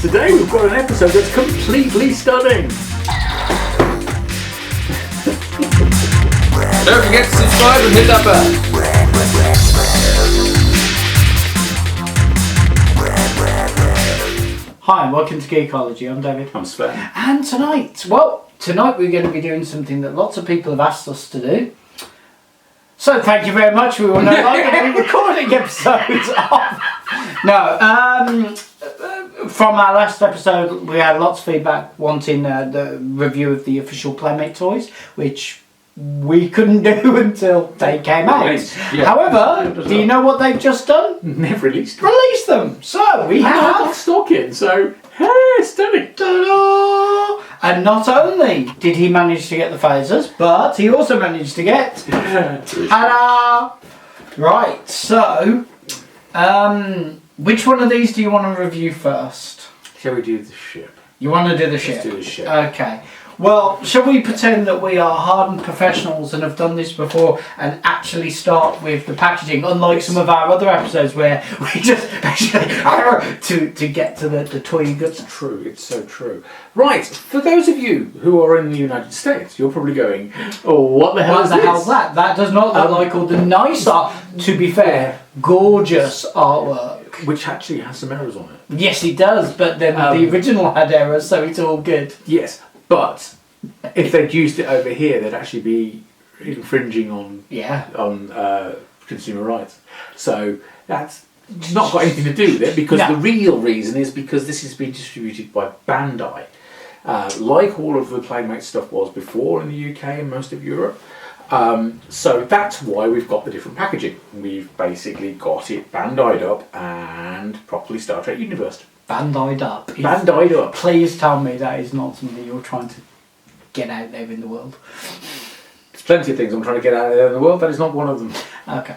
Today we've got an episode that's completely stunning. Don't forget to subscribe and hit that bell. Hi and welcome to Geekology. I'm David. I'm Sven. And tonight we're going to be doing something that lots of people have asked us to do. So thank you very much. We will no longer be recording episodes of... No, from our last episode we had lots of feedback wanting the review of the official Playmate toys, which we couldn't do until they came out. Yeah. However, do you know what they've just done? They've released Them. So we have... got stock in, so hey, stunning. Ta-da! And not only did he manage to get the phasers, but he also managed to get... Ta-da! Right, so... which one of these do you want to review first? Shall we do the ship? You want to do the ship? Let's do the ship. Okay. Well, shall we pretend that we are hardened professionals and have done this before and actually start with the packaging, unlike some of our other episodes where we just basically to get to the toy goods? It's true, it's so true. Right, for those of you who are in the United States, you're probably going, oh, what the hell is this? What the hell's that? That does not look like all the nice art, to be fair, gorgeous artwork. Which actually has some errors on it. Yes, it does, but then the original had errors, so it's all good. Yes, but if they'd used it over here, they'd actually be infringing on consumer rights. So that's not got anything to do with it, because the real reason is because this has been distributed by Bandai. Like all of the Playmates stuff was before in the UK and most of Europe. So that's why we've got the different packaging. We've basically got it Bandai'd up and properly Star Trek Universe. Bandai'd up. Bandai'd up. Please tell me that is not something you're trying to get out there in the world. There's plenty of things I'm trying to get out there in the world. That is not one of them. Okay.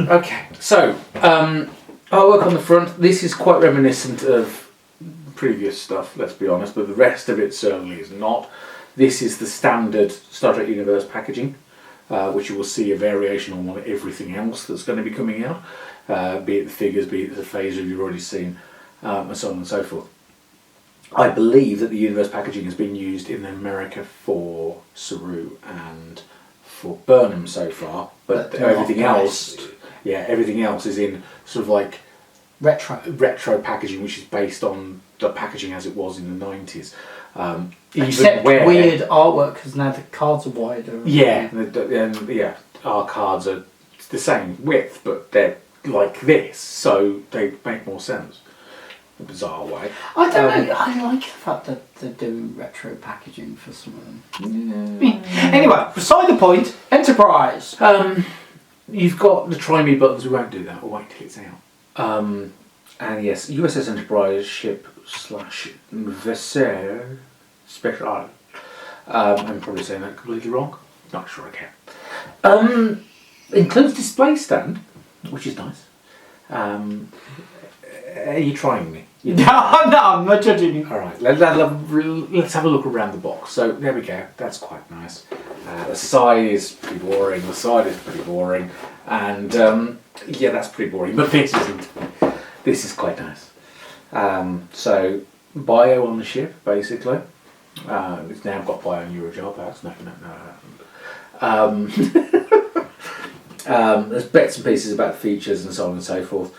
Okay. So artwork on the front. This is quite reminiscent of previous stuff, let's be honest, but the rest of it certainly is not. This is the standard Star Trek Universe packaging, which you will see a variation on everything else that's going to be coming out, be it the figures, be it the phaser you've already seen, and so on and so forth. I believe that the Universe packaging has been used in America for Saru and for Birmingham so far, but everything else is in sort of like retro packaging, which is based on the packaging as it was in the 90s. Except weird artwork, because now the cards are wider. Our cards are the same width, but they're like this, so they make more sense. A bizarre way. I don't know. I like the fact that they're doing retro packaging for some of them. Yeah. Anyway, beside the point. Enterprise. You've got the try me buttons. We won't do that. We'll wait till it's out. And yes, USS Enterprise ship / Vasseur Special. I'm probably saying that completely wrong. Not sure I can. Includes display stand, which is nice. Are you trying me? No, I'm not judging you. Alright, let's have a look around the box. So there we go, that's quite nice. The side is pretty boring, and that's pretty boring, but this isn't. This is quite nice. So, bio on the ship, basically. It's now got bio on Eurojob House. No. There's bits and pieces about features and so on and so forth.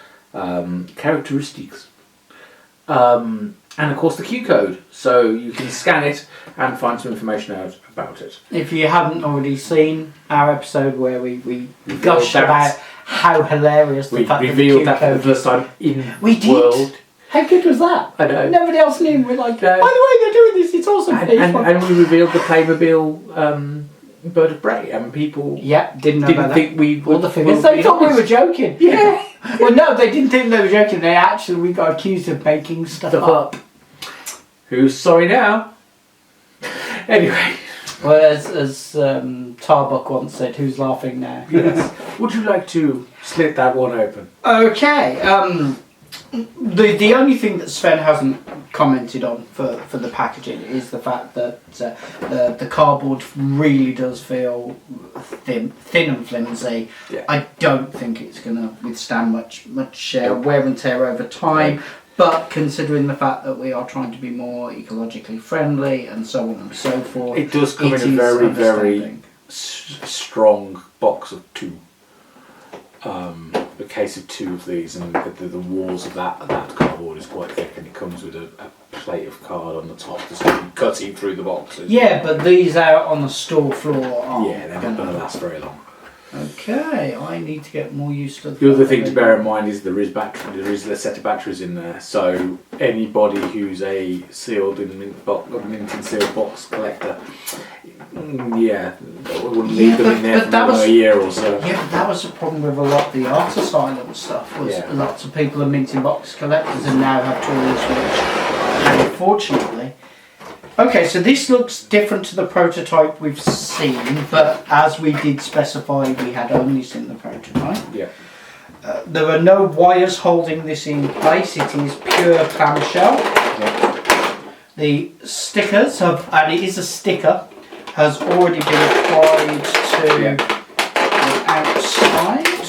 Characteristics. And of course the Q code. So you can scan it and find some information out about it. If you haven't already seen our episode where we gushed about how hilarious the fact that the Q that code for the first time in we did. World. How good was that? I know. Nobody else knew. We're like, by the way, they're doing this. It's awesome. And we revealed the Playmobil Bird of Prey, and people didn't think we all the figures. They thought we were joking. Yeah. Well, no, they didn't think they were joking. We got accused of making stuff up. Who's sorry now? Anyway. Well, as Tarbuck once said, who's laughing now? Yes. Would you like to slit that one open? Okay. The only thing that Sven hasn't commented on for the packaging is the fact that the cardboard really does feel thin and flimsy. Yeah. I don't think it's going to withstand much wear and tear over time. But considering the fact that we are trying to be more ecologically friendly and so on and so forth, It does come in a is very, very understanding. strong box of 2. A case of 2 of these, and the walls of that cardboard is quite thick, and it comes with a plate of card on the top to stop you cutting through the boxes. Yeah, but these out on the store floor aren't. Yeah, they're not going to last very long. Okay, I need to get more used to The other thing to bear in mind is there is a set of batteries in there, so anybody who's a sealed in mint and sealed box collector, yeah, we wouldn't leave them in there for more than a year or so. Yeah, but that was the problem with a lot of the art asylum stuff. Was lots of people are minting box collectors and now have toys which, unfortunately. Okay, so this looks different to the prototype we've seen, but as we did specify, we had only seen the prototype. Yeah. There are no wires holding this in place, it is pure clamshell. Yeah. The stickers have, and it is a sticker, has already been applied to the outside.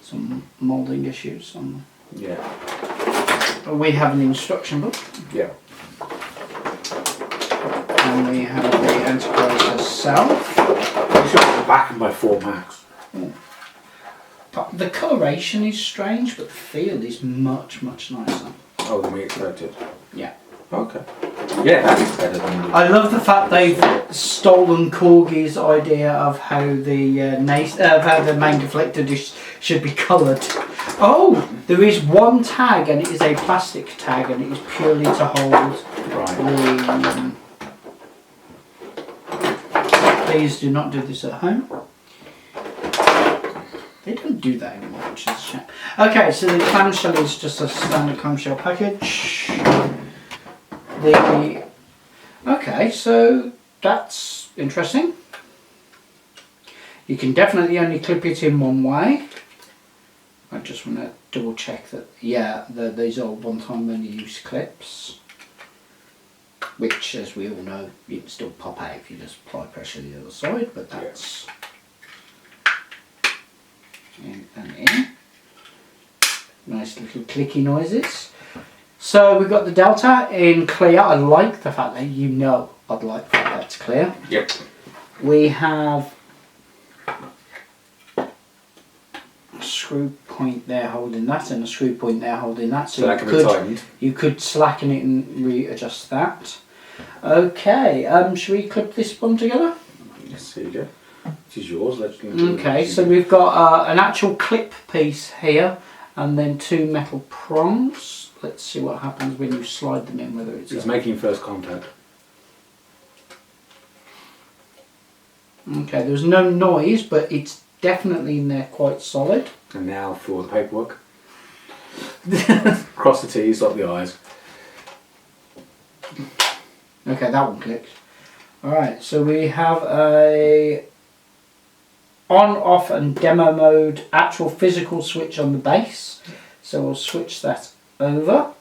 Some moulding issues on Yeah. We have an instruction book. Yeah. And we have the Enterprise herself. It's got the back of my 4 Max. But the coloration is strange, but the feel is much, much nicer. Oh, than we expected. Yeah. Okay. Yeah, that's better than. I love the fact they've stolen Corgi's idea of how the how the main deflector dish should be coloured. Oh, there is one tag, and it is a plastic tag, and it is purely to hold the. Please do not do this at home. They don't do that anymore, which is a shame. Okay, so the clamshell is just a standard clamshell package. Okay, so that's interesting. You can definitely only clip it in one way. I just want to double check that, yeah, these are one-time only use clips. Which, as we all know, you can still pop out if you just apply pressure to the other side, but that's in and in. Nice little clicky noises. So we've got the Delta in clear. I like the fact that I'd like the fact that's clear. Yep. We have a screw point there holding that and a screw point there holding that. So that can be tightened. You could slacken it and readjust that. Okay, should we clip this one together? Yes, here you go. This is yours. Okay, so we've got an actual clip piece here and then 2 metal prongs. Let's see what happens when you slide them in, whether it's making first contact. Okay, there's no noise, but it's definitely in there quite solid. And now for the paperwork. Cross the T's, dot the I's. Okay, that one clicked. Alright, so we have a on, off and demo mode actual physical switch on the base. So we'll switch that over.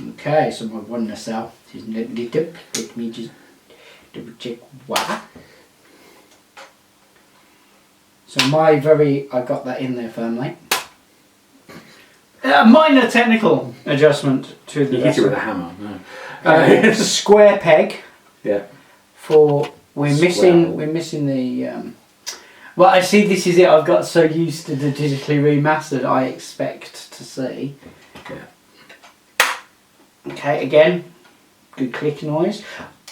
Okay, so my oneness out is lit up. Let me just double check what. So I got that in there firmly. A minor technical adjustment to the. You hit it with a hammer. No. It's a square peg. Yeah. We're missing the. Well, I see. This is it. I've got so used to the digitally remastered. I expect to see. Yeah. Okay. Again, good click noise.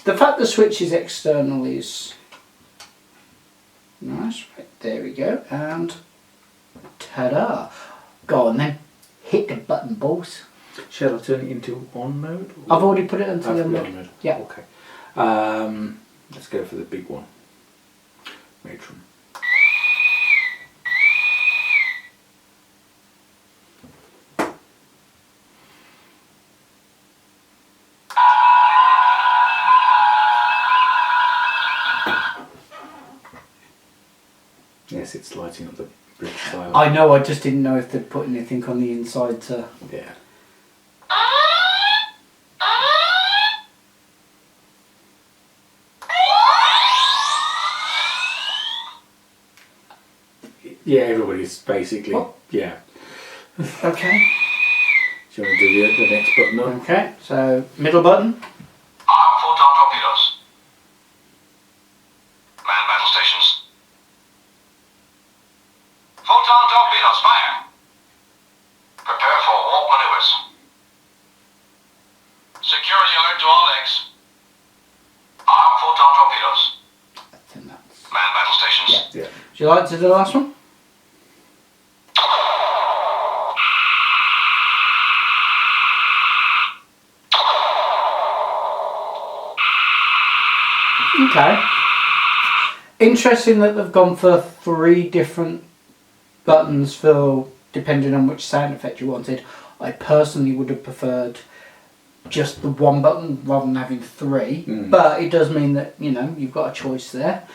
The fact the switch is external is nice. Right, there we go. And ta-da! Go on then. Hit the button, boss. Shall I turn it into on mode? I've already put it into the on mode. Yeah. Okay. Let's go for the big one. Matron. Yes, it's lighting up the bridge style. I know, I just didn't know if they'd put anything on the inside to... Yeah. Yeah, everybody's basically, yeah. Okay. Do you want to do the next button up? Okay, so middle button. Arm photon torpedoes. Man battle stations. Photon torpedoes, fire. Prepare for warp maneuvers. Security alert to all decks. Arm photon torpedoes. I think that's... Man battle stations. Yeah. Would you like to do the last one? Okay. Interesting that they've gone for 3 different buttons for depending on which sound effect you wanted. I personally would have preferred just the 1 button rather than having 3, but it does mean that, you know, you've got a choice there.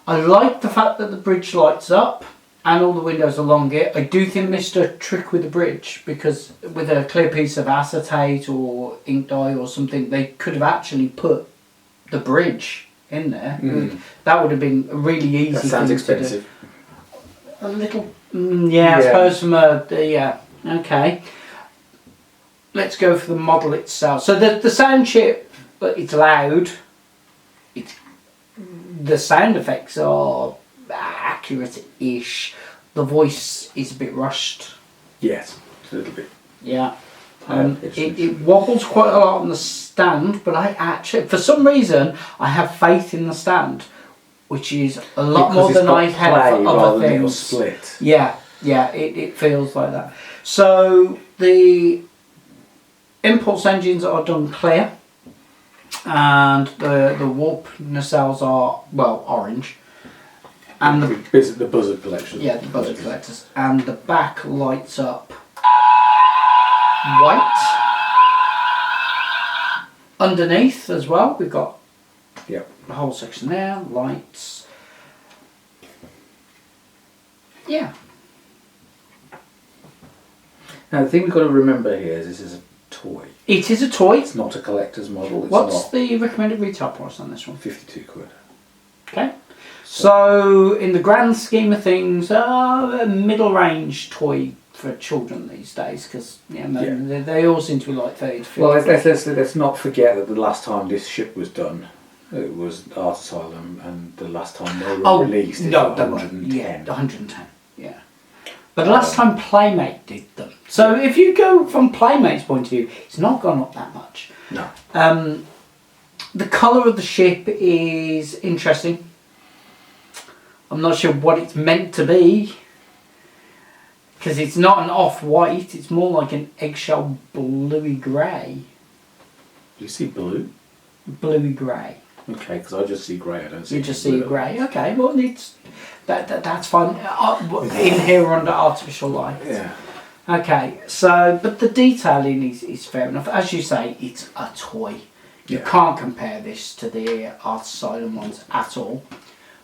I like the fact that the bridge lights up and all the windows along it. I do think they missed a trick with the bridge, because with a clear piece of acetate or ink dye or something, they could have actually put the bridge in there. That would have been a really easy That sounds thing expensive. to do. A little, I suppose from yeah, okay. Let's go for the model itself. So the sound chip, but it's loud. The sound effects are accurate-ish. The voice is a bit rushed. Yes, a little bit. Yeah. It wobbles quite a lot on the stand, but I actually, for some reason, I have faith in the stand, which is a lot more than I have for other things. Split. Yeah, it feels like that. So the impulse engines are done clear, and the warp nacelles are, well, orange. And the buzzard collection. Yeah, the buzzard collectors. And the back lights up white. Underneath as well, we've got the whole section there, lights. Yeah. Now the thing we've got to remember here is this is a toy. It is a toy. It's not a collector's model. It's What's not the recommended retail price on this one? 52 quid. Okay. So, in the grand scheme of things, a middle range toy for children these days, because they all seem to be like 30 to 50. Well, let's not forget that the last time this ship was done, it was Art Asylum, and the last time they were released, it was 110. Yeah, 110. Yeah. But the last time Playmate did them. So if you go from Playmate's point of view, it's not gone up that much. No. The colour of the ship is interesting. I'm not sure what it's meant to be, because it's not an off-white, it's more like an eggshell bluey grey. Do you see blue? Bluey grey. Okay, because I just see grey, I don't see You just blue. see grey. Okay, well, it's that's fine. In here we're under artificial light. Yeah. Okay, so, but the detailing is fair enough. As you say, it's a toy. You can't compare this to the Art Asylum ones at all.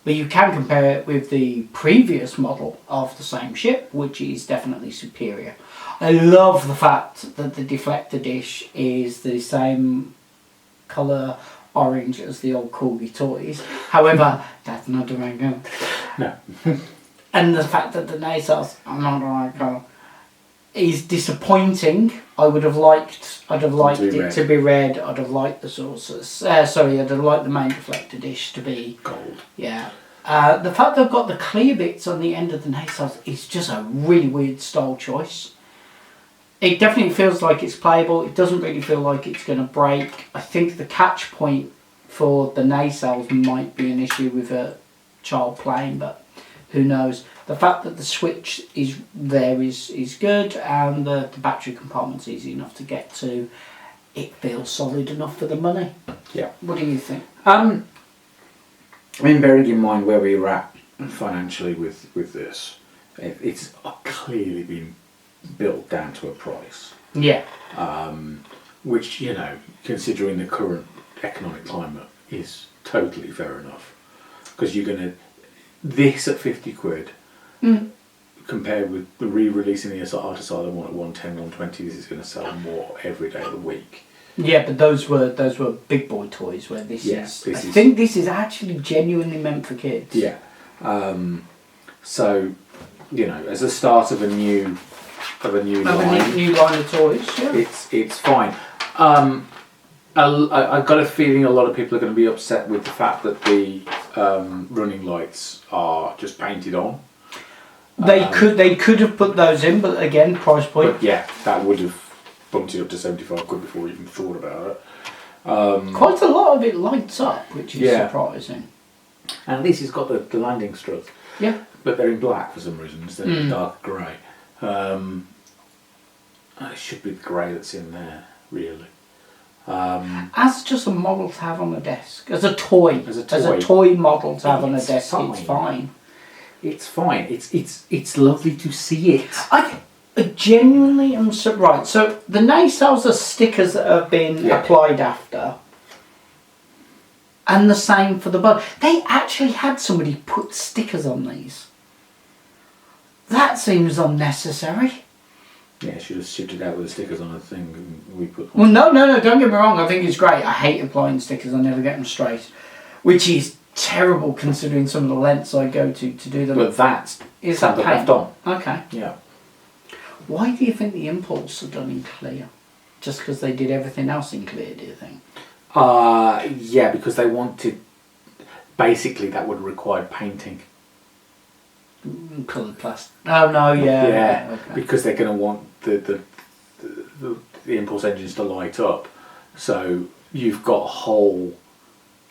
But you can compare it with the previous model of the same ship, which is definitely superior. I love the fact that the deflector dish is the same colour orange as the old Corgi toys. However, that's not the right colour. No. And the fact that the nacelles are not the right colour is disappointing. I'd have liked it to be red. I'd have liked the saucers. I'd have liked the main deflector dish to be gold. Yeah. The fact they've got the clear bits on the end of the nacelles is just a really weird style choice. It definitely feels like it's playable. It doesn't really feel like it's going to break. I think the catch point for the nacelles might be an issue with a child playing, but who knows. The fact that the switch is there is good, and the battery compartment's easy enough to get to. It feels solid enough for the money. Yeah. What do you think? I mean, bearing in mind where we were at financially with this, it's clearly been built down to a price. Yeah. Which, you know, considering the current economic climate, is totally fair enough. Because you're going to... This at 50 quid, compared with the re-releasing the Art Asylum one at 110, 120, this is going to sell more every day of the week. Yeah, but those were big boy toys, where I think this is actually genuinely meant for kids. Yeah. So, you know, as the start of a new of a new Of line. a new line of toys, yeah. It's fine. I've got a feeling a lot of people are going to be upset with the fact that the running lights are just painted on. They could have put those in, but again, price point. But yeah, that would have bumped it up to 75 quid before you even thought about it. Quite a lot of it lights up, which is Yeah. surprising. And at least it's got the landing struts. Yeah. But they're in black for some reason instead of dark grey. It should be the grey that's in there, really. As just a model to have on a desk, as a toy model to have on a It's desk, fine. it's fine. It's fine. It's lovely to see it. I genuinely am surprised. So the nacelles are stickers that have been applied after, and the same for the bud. They actually had somebody put stickers on these. That seems unnecessary. Yeah, should have shipped it out with the stickers on the thing we put. Well, no, don't get me wrong. I think it's great. I hate applying stickers. I never get them straight, which is terrible considering some of the lengths I go to do them. But that's Is that paint paint? on. Okay. Yeah. Why do you think the Impulse are done in clear? Just because they did everything else in clear, do you think? Yeah, because they wanted. Basically, that would require painting. Coloured plastic. Oh no, yeah. Yeah, Okay. because they're going to want the impulse engines to light up. So you've got a whole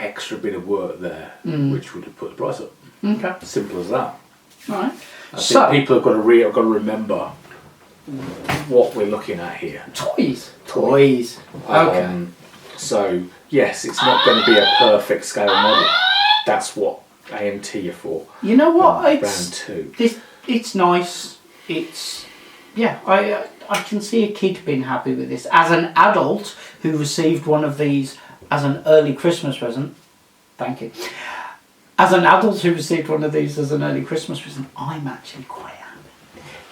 extra bit of work there, which would have put the price up. Okay. Simple as that. All right. I think So people have got to remember what we're looking at here. toys. Okay. So yes, it's not going to be a perfect scale model. That's what AMT are for. You know what? Round two. It's nice. It's I can see a kid being happy with this. As an adult who received one of these as an early Christmas present, thank you. As an adult who received one of these as an early Christmas present, I'm actually quite happy.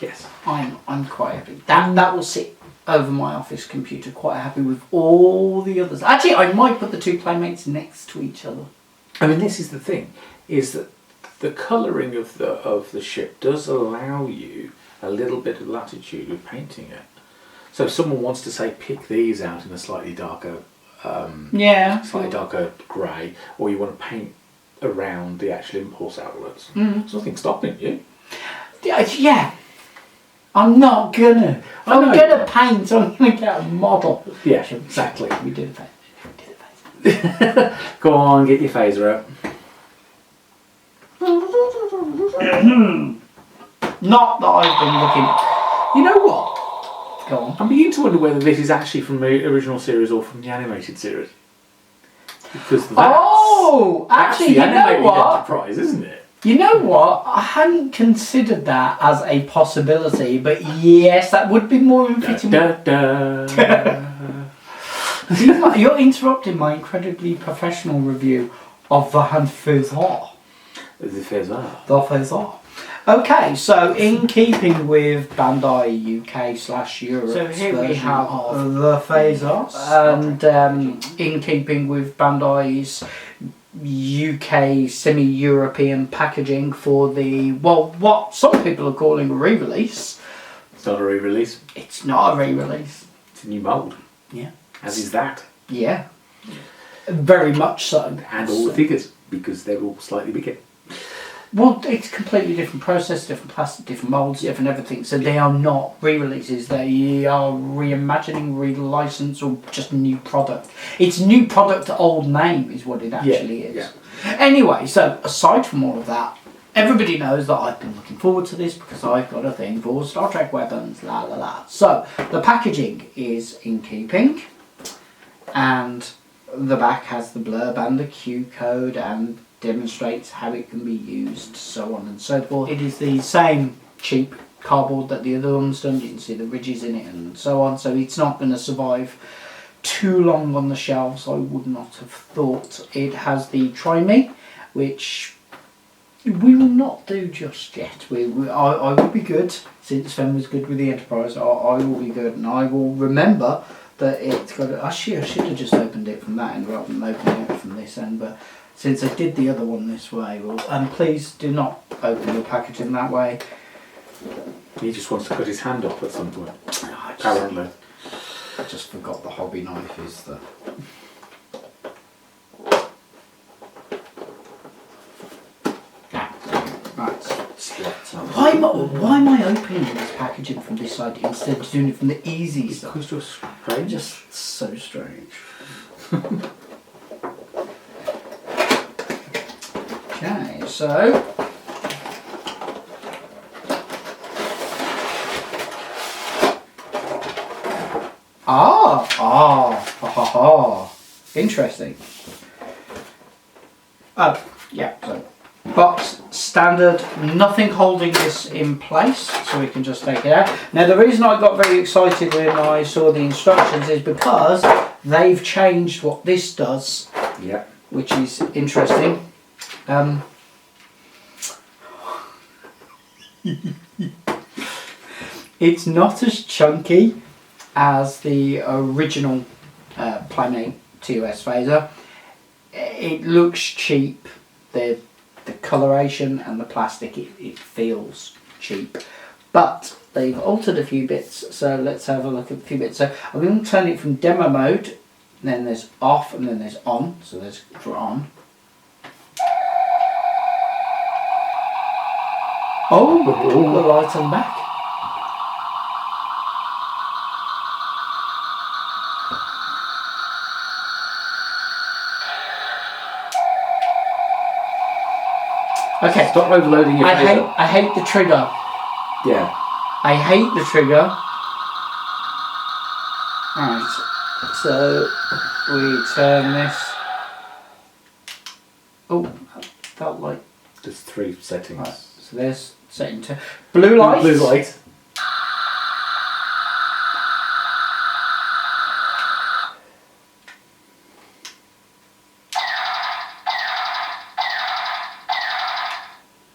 Yes. I'm quite happy. That will sit over my office computer, quite happy with all the others. Actually, I might put the two Playmates next to each other. I mean, this is the thing, is that the colouring of the ship does allow you a little bit of latitude with painting it. So if someone wants to say pick these out in a slightly darker grey, or you want to paint around the actual impulse outlets, there's nothing stopping you. Yeah. I'm not gonna. I'm gonna paint. I'm gonna get a model. Yeah, exactly. We did a face. Go on, get your phaser out. Not that I've been looking. You know what? Go on. I'm beginning to wonder whether this is actually from the original series or from the animated series. Because that's Actually, the you know animated what? Enterprise, isn't it? You know what? I hadn't considered that as a possibility, but yes, that would be more fitting. You're interrupting my incredibly professional review of the Fezor. The phaser. The Fezor. Okay, so in keeping with Bandai UK/Europe, so here we have the Phasers, and in keeping with Bandai's UK semi-European packaging for the what some people are calling a re-release. It's not a re-release. It's not a re-release. It's a new mould. Yeah. As is that. Yeah. Very much so. And all the figures, because they're all slightly bigger. Well, it's a completely different process, different plastic, different moulds, different everything. So they are not re-releases. They are reimagining, re-license, or just new product. It's new product, old name is what it actually is. Yeah. Anyway, so aside from all of that, everybody knows that I've been looking forward to this because I've got a thing for Star Trek weapons, la la la. So the packaging is in keeping, and the back has the blurb and the Q code and demonstrates how it can be used, so on and so forth. It is the same cheap cardboard that the other one's done. You can see the ridges in it and so on, so it's not going to survive too long on the shelves, I would not have thought. It has the Try Me, which we will not do just yet. I will be good, since Sven was good with the Enterprise. I will be good, and I will remember that it's got I should have just opened it from that end rather than opening it from this end, but since I did the other one this way, and please do not open your packaging that way. He just wants to cut his hand off at some point. I Apparently. just forgot the hobby knife is the. Right. Why am I opening this packaging from this side instead of doing it from the easy side? Because you're strange. Just so strange. Okay, so. Interesting. Oh, yeah, so box standard, nothing holding this in place, so we can just take it out. Now, the reason I got very excited when I saw the instructions is because they've changed what this does, Yeah. which is interesting. It's not as chunky as the original Playmate TOS phaser. It looks cheap. The coloration and the plastic, it feels cheap. But they've altered a few bits, so let's have a look at a few bits. So I'm going to turn it from demo mode, then there's off, and then there's on. So there's for on. Oh, the light on the back. Okay. Stop overloading your phaser. I hate the trigger. Yeah. I hate the trigger. Right. So we turn this. Oh, that felt like. There's 3 settings. Right. So there's setting 2. Blue light. Blue light.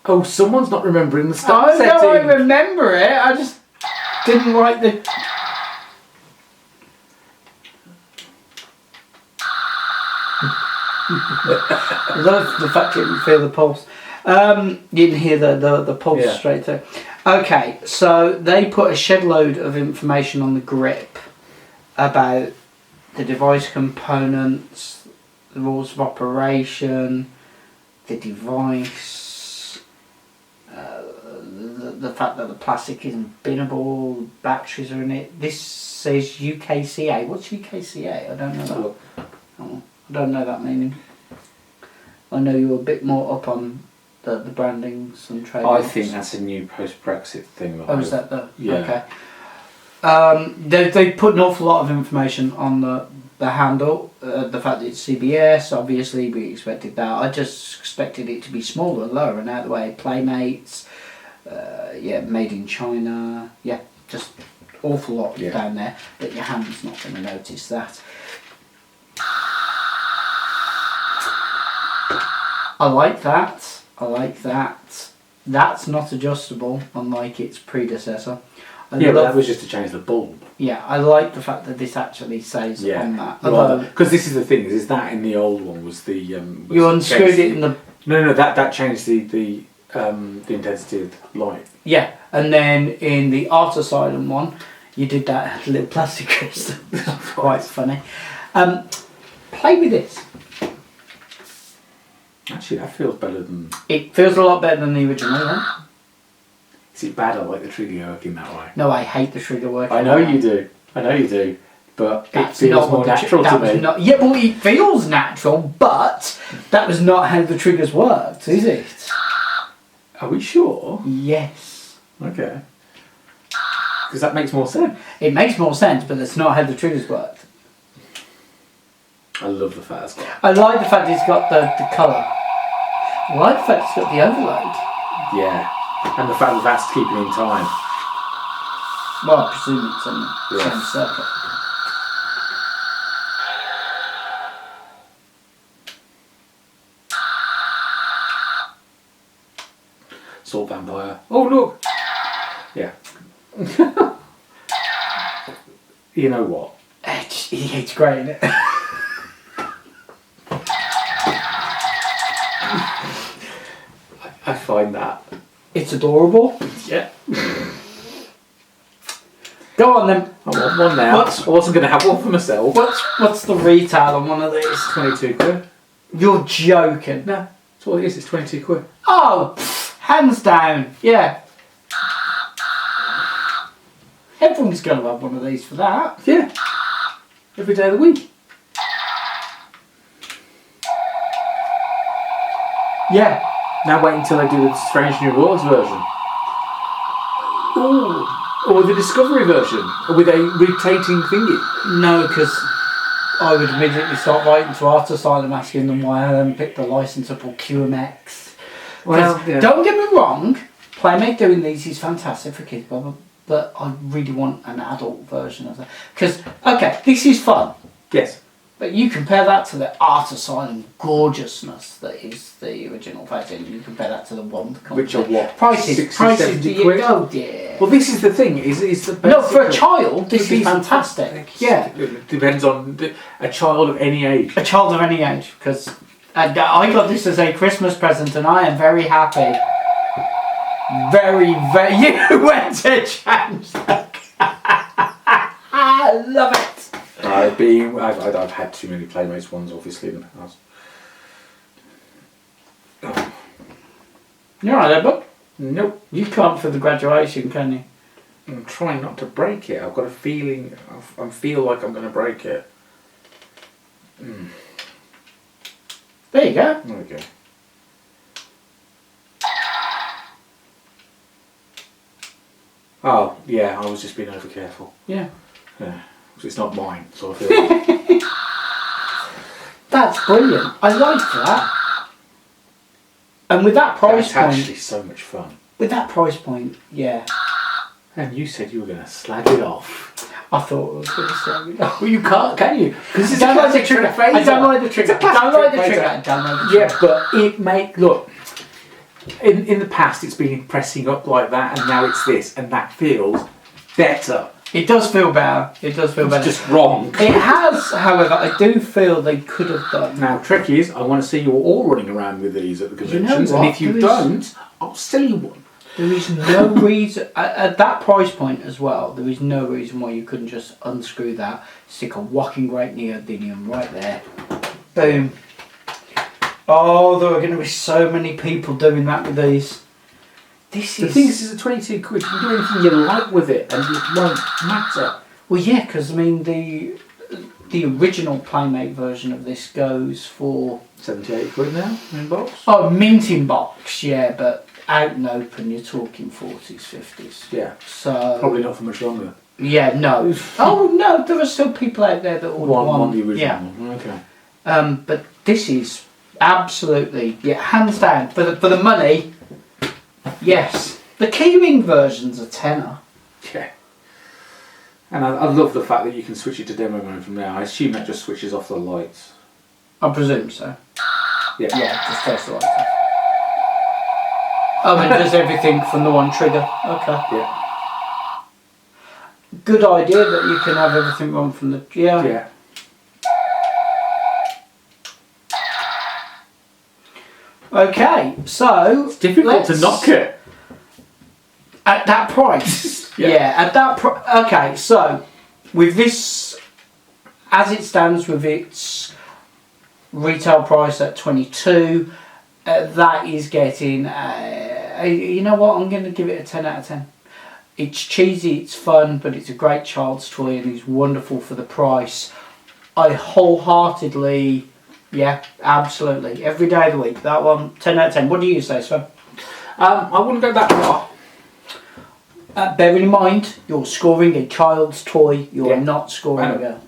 Oh, someone's not remembering the start setting. No, I remember it. I just didn't like the. I love the fact you didn't feel the pulse. You didn't hear the pulse straight through. Okay, so they put a shed load of information on the grip about the device components, the rules of operation, the device. The fact that the plastic isn't binnable, batteries are in it. This says UKCA. What's UKCA? I don't know that. Oh, I don't know that meaning. I know you're a bit more up on the brandings and trademarks. I think that's a new post-Brexit thing. Oh, is that the... Yeah. Okay. They put an awful lot of information on the handle. The fact that it's CBS, obviously we expected that. I just expected it to be smaller and lower and out of the way. Playmates, made in China. Yeah, just awful lot down there. But your hand's not going to notice that. I like that. I like that. That's not adjustable, unlike its predecessor. But that was just to change the bulb. Yeah, I like the fact that this actually says on that. Because this is the thing, is that in the old one was the... you unscrewed it in the... No, that changed the intensity of light. Yeah, and then in the Art Asylum one, you did that little plastic crystal. Quite funny. Play with this. Actually, that feels better than... It feels a lot better than the original one. Is it bad? I like the trigger working that way. No, I hate the trigger working. I know you do. But that's it feels more natural to me. Yeah, well, it feels natural, but that was not how the triggers worked, is it? Are we sure? Yes. Okay. Because that makes more sense. It makes more sense, but that's not how the triggers worked. I love the fact it's got... I like the fact it's got the colour. I like the fact it's got the overload. Yeah. And the fact that that's keeping in time. Well, I presume it's on the same circuit. Salt vampire. Oh, look! Yeah. You know what? It's great, isn't it? I find that... It's adorable. Yeah. Go on then. I want one now. I wasn't going to have one for myself. What's the retail on one of these? 22 quid. You're joking. No, that's all it is. It's 22 quid. Oh, pff, hands down. Yeah. Everyone's going to have one of these for that. Yeah. Every day of the week. Yeah. Now wait until they do the Strange New Worlds version. Ooh. Or the Discovery version. Or with a rotating thingy. No, because I would immediately start writing to Art Asylum asking them why I haven't picked the licensable QMX. Well, yeah. Don't get me wrong, Playmate doing these is fantastic for kids, but I really want an adult version of that. Because, okay, this is fun. Yes. But you compare that to the Art Asylum gorgeousness that is the original version. You compare that to the one. Which are what? Prices, 60, prices. 70 quid? Oh dear. Well, this is the thing. Is the No, for a child, this is fantastic. Yeah. It depends on a child of any age. A child of any age, because I got this as a Christmas present, and I am very happy. Very. You went to change that. I love it. I've had too many Playmates ones, obviously, in the past. Oh. You're right there, bud. Nope. You can't for the graduation, can you? I'm trying not to break it. I've got a feeling. I feel like I'm going to break it. There you go. There we go. Oh, yeah, I was just being over careful. Yeah. Yeah. It's not mine, so I feel like... That's brilliant. I like that. And with that price That's point... actually so much fun. With that price point, yeah. And you said you were going to slag it off. I thought I was going to say... Well, you can't, can you? Because I don't like the trigger. I don't like the trigger. I don't like the trigger. I don't like the trigger. Yeah, but it make... Look, in the past it's been pressing up like that, and now it's this, and that feels better. It does feel better. It does feel better. It's just wrong. It has, however, I do feel they could have done. Now, trick is, I want to see you all running around with these at the conventions, what? and if you don't, I'll sell you one. There is no reason, at that price point as well, there is no reason why you couldn't just unscrew that, stick a whacking great neodymium right there. Boom. Oh, there are going to be so many people doing that with these. The thing is, it's a 22 quid. You can do anything you like with it, and it won't matter. Well, yeah, because I mean the original Playmate version of this goes for 78 quid now in box. Oh, mint in box, yeah, but out and open, you're talking 40s, 50s. Yeah. So probably not for much longer. Yeah, no. Oh no, there are still people out there that would want the original. Yeah. One. Okay. But this is absolutely, yeah, hands down for the money. Yes, the keyring version's a tenner. Yeah. And I love the fact that you can switch it to demo mode from there. I assume that just switches off the lights. I presume so. Yeah. Yeah, just turns the lights off. Oh, and it does everything from the one trigger. Okay. Yeah. Good idea that you can have everything run from the... Yeah. Yeah. Okay, so... It's difficult to knock it. At that price. Yeah. At that price. Okay, so with this, as it stands with its retail price at 22, that is getting, you know what, I'm going to give it a 10 out of 10. It's cheesy, it's fun, but it's a great child's toy and it's wonderful for the price. I wholeheartedly, yeah, absolutely, every day of the week, that one, 10 out of 10. What do you say, Sven? I wouldn't go that far. Bearing in mind, you're scoring a child's toy, you're not scoring a...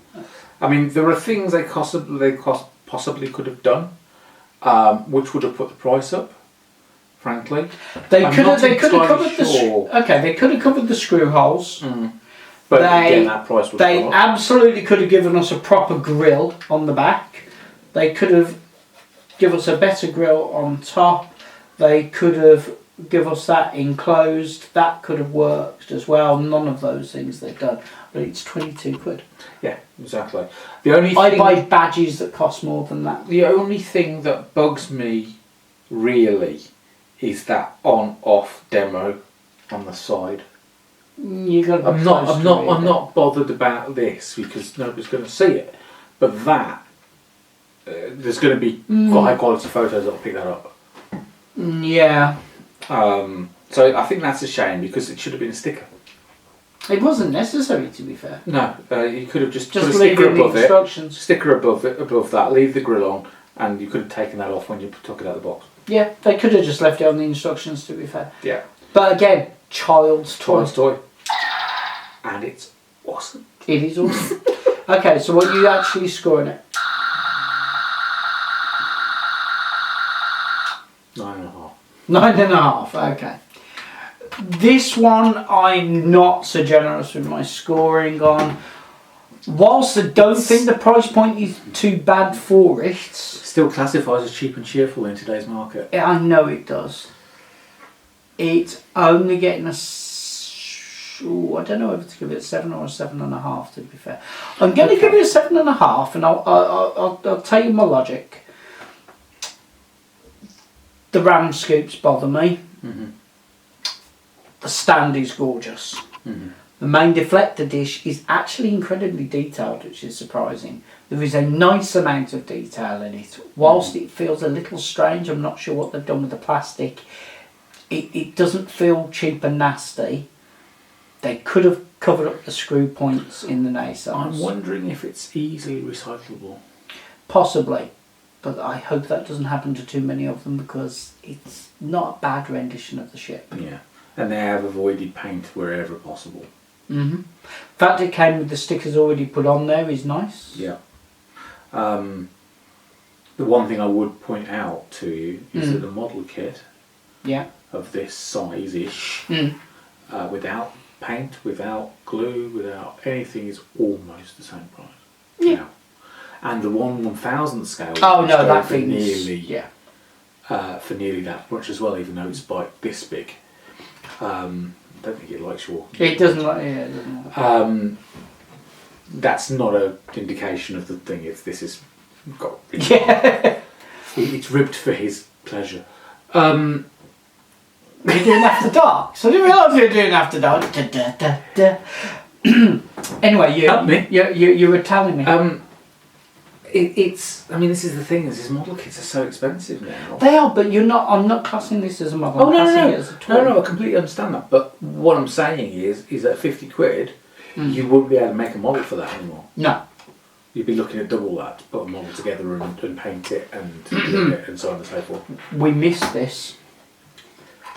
I mean, there are things they possibly could have done, which would have put the price up, frankly. They could have covered sure. they could have covered the screw holes. But again, that price would They have absolutely could have given us a proper grill on the back. They could have given us a better grill on top. They could have give us that enclosed. That could have worked as well. None of those things they've done. But it's 22 quid. Yeah, exactly. The only I thing, buy badges that cost more than that. The only thing that bugs me really is that on-off demo on the side. You got. I'm not bothered about this because nobody's going to see it. But that there's going to be quite high quality photos that'll pick that up. Yeah. So I think that's a shame because it should have been a sticker. It wasn't necessary, to be fair. No, you could have just put a Just sticker leave the above it. instructions. Sticker above that. Leave the grill on, and you could have taken that off when you took it out of the box. Yeah, they could have just left it on the instructions, to be fair. Yeah. But again, child's toy. Child's toy. And it's awesome. It is awesome. Okay, so what are you actually scoring it? 9.5. 9.5, okay. This one I'm not so generous with my scoring on. Whilst I don't think the price point is too bad for it. Still classifies as cheap and cheerful in today's market. I know it does. It's only getting a... I don't know whether to give it a 7 or a 7.5, to be fair. I'm going to give it a 7.5, and I'll tell you my logic. The ram scoops bother me. Mm-hmm. The stand is gorgeous. Mm-hmm. The main deflector dish is actually incredibly detailed, which is surprising. There is a nice amount of detail in it. Whilst it feels a little strange, I'm not sure what they've done with the plastic. It doesn't feel cheap and nasty. They could have covered up the screw points in the nacelles. I'm wondering if it's easily recyclable. Possibly. But I hope that doesn't happen to too many of them because it's not a bad rendition of the ship. Yeah. And they have avoided paint wherever possible. Mm-hmm. The fact it came with the stickers already put on there is nice. Yeah. The one thing I would point out to you is that the model kit of this size-ish, without paint, without glue, without anything, is almost the same price. Yeah. Now. And the 1/1000 scale. Oh no, that for thing's nearly for nearly that much as well, even though it's like this big. I don't think it likes your. It doesn't like. Yeah, it doesn't like. That's not an indication of the thing. This is got. Yeah. It's ribbed for his pleasure. You're doing After Dark, so I didn't realise you were doing After Dark. Anyway, Help me. You were telling me. It's. I mean, this is the thing. These model kits are so expensive now. They are, but you're not. I'm not classing this as a model. Oh I'm no, classing no, it as a toy. no! I completely understand that. But what I'm saying is that 50 quid, you wouldn't be able to make a model for that anymore. No. You'd be looking at double that to put a model together and paint it and and so on and so forth. We missed this.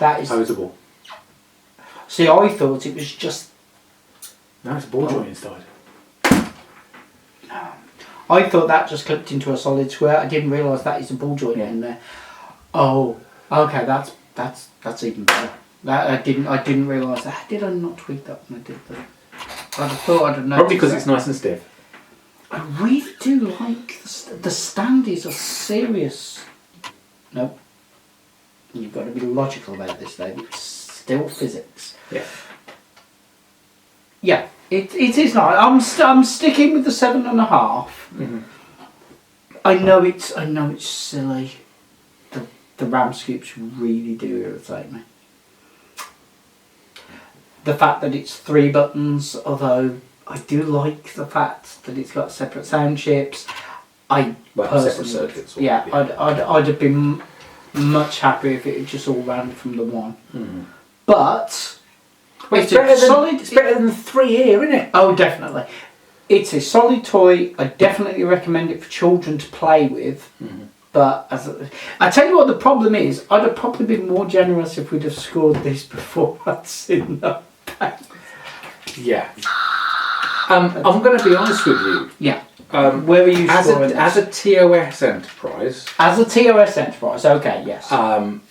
That is Posable. See, I thought it was just. No, it's a ball joint inside. I thought that just clipped into a solid square. I didn't realise that is a ball joint in there. Oh, okay, that's even better. That I didn't realise that. Did I not tweak that when I did that? I'd have thought I'd have noticed. Probably because that. it's nice and stiff. I really do like the stand is a serious. Nope. You've got to be logical about this, David. It's still physics. Yeah. Yeah, it is nice. I'm sticking with the 7.5. Mm-hmm. I know it's silly. The ram scoops really do irritate me. The fact that it's 3 buttons, although I do like the fact that it's got separate sound chips. Separate circuits. Yeah, I'd have been much happier if it had just all ran from the one. Mm-hmm. But it's better than the 3 here, isn't it? Oh, definitely. It's a solid toy. I definitely recommend it for children to play with. Mm-hmm. But I tell you what, the problem is, I'd have probably been more generous if we'd have scored this before I'd seen the pack. Yeah. I'm going to be honest with you. Yeah. Where are you scoring this? As a TOS enterprise? As a TOS enterprise, okay, yes. I'm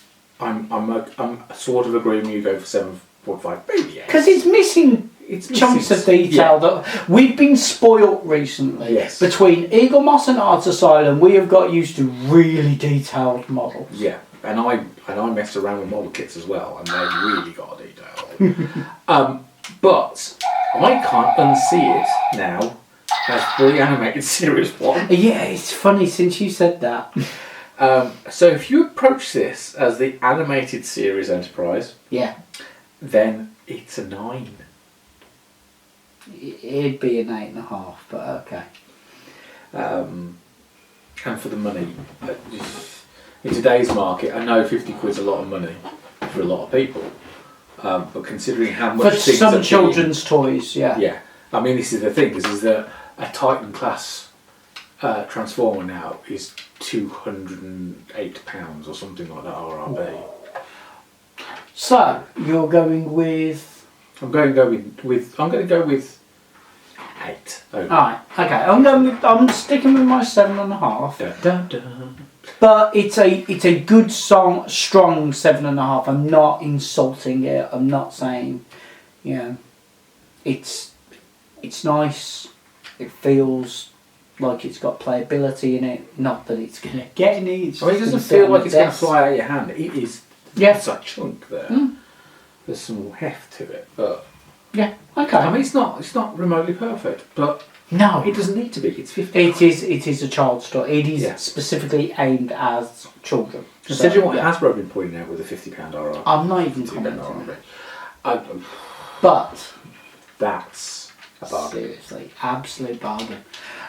sort of agreeing with you go for 7.5, maybe 8. Because it's missing chunks of detail that we've been spoilt recently. Yes. Between Eagle Moss and Arts Asylum, we have got used to really detailed models. Yeah, and I messed around with model kits as well, and they really got detail. But I can't unsee it now as the animated series one. Yeah, it's funny since you said that. So if you approach this as the animated series enterprise, yeah, then it's a 9. It'd be an 8.5, but okay. And for the money, in today's market, I know 50 quid's a lot of money for a lot of people, but considering how much For things some are children's toys, yeah. yeah. I mean, this is the thing. This is a Titan class transformer now is £208 or something like that RRB. So you're going with. I'm going to go with 8. Okay. Alright, okay. I'm sticking with my 7.5. Dun, dun, dun. But it's a good strong 7.5. I'm not insulting it. I'm not saying, you know, it's nice. It feels like it's got playability in it. Not that it's going to get any. It doesn't feel like it's going to fly out of your hand. It is. Yeah. It's a chunk there. There's some heft to it, but yeah. Okay. I mean, it's not remotely perfect, but no, it doesn't need to be. It's 50. It is a child's toy. It is specifically aimed as children. Considering what Hasbro have been pointing out with a £50 RR. I'm not even commenting on it. But that's a bargain. Seriously, absolute bargain.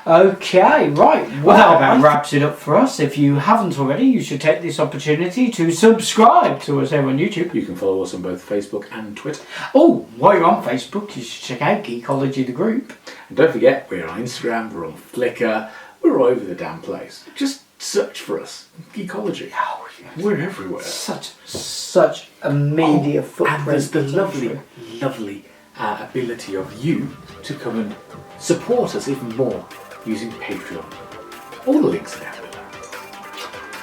Okay, right. Well, that wraps it up for us. If you haven't already, you should take this opportunity to subscribe to us here on YouTube. You can follow us on both Facebook and Twitter. Oh, while you're on Facebook, you should check out Geekology, the group. And don't forget, we're on Instagram, we're on Flickr, we're all over the damn place. Just search for us. Geekology. Oh, yeah. We're everywhere. Such a media footprint. And there's the lovely ability of you to come and support us even more using Patreon. All the links are down below.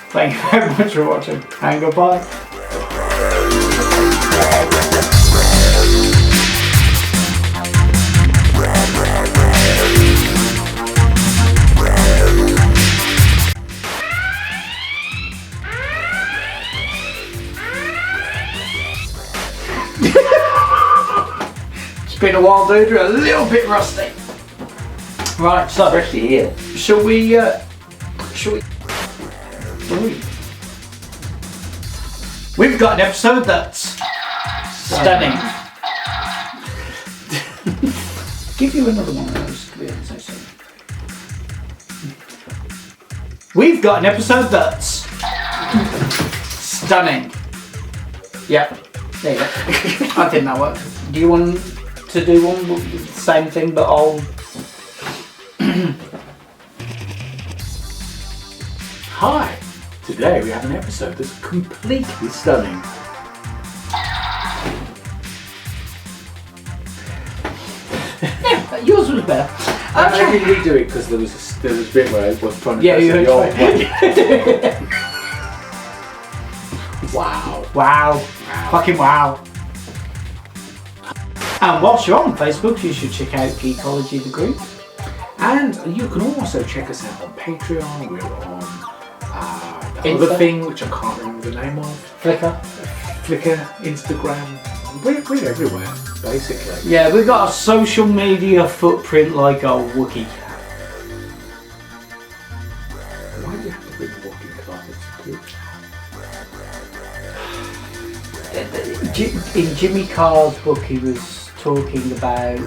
Thank you very much for watching, and goodbye. It's been a while, dude. We're a little bit rusty. Right, so Especially here. shall we? Ooh. We've got an episode that's stunning. Give you another one of those. To be honest, I say. We've got an episode that's stunning. Yep. There you go. I think that worked. Do you want to do one with the same thing, but I'll. Hi! Today we have an episode that's completely stunning. Yeah, yours was better. I didn't redo it because there was a bit where I was trying to Yeah, you press heard the old one. Wow. Wow. Fucking wow. And whilst you're on Facebook, you should check out Geekology, the group. And you can also check us out on Patreon. We're on the Insta. other thing, which I can't remember the name of. Flickr. Instagram. We're everywhere, basically. Yeah, we've got a social media footprint like a Wookiee. Why do you have to bring the walking carpets to? In Jimmy Carr's book, he was talking about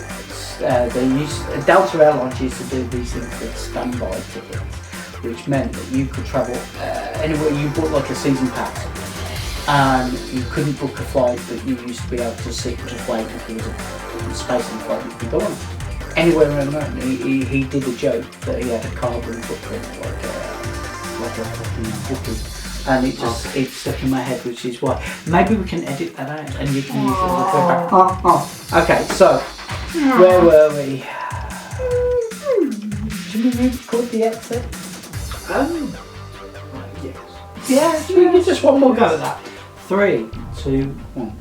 Delta Airlines used to do these things called standby tickets, which meant that you could travel anywhere. You bought like a season pass, and you couldn't book a flight, but you used to be able to sit and just wait if there was a space on the flight you could go on. Anywhere around the mountain, he did a joke that he had a carbon footprint like a fucking Wookiee. And it stuck in my head, which is why maybe we can edit that out and you can use it as a back. Okay, so where were we? Should we record the exit? Yes. Yeah, should we get just one more go at that? 3, 2, 1.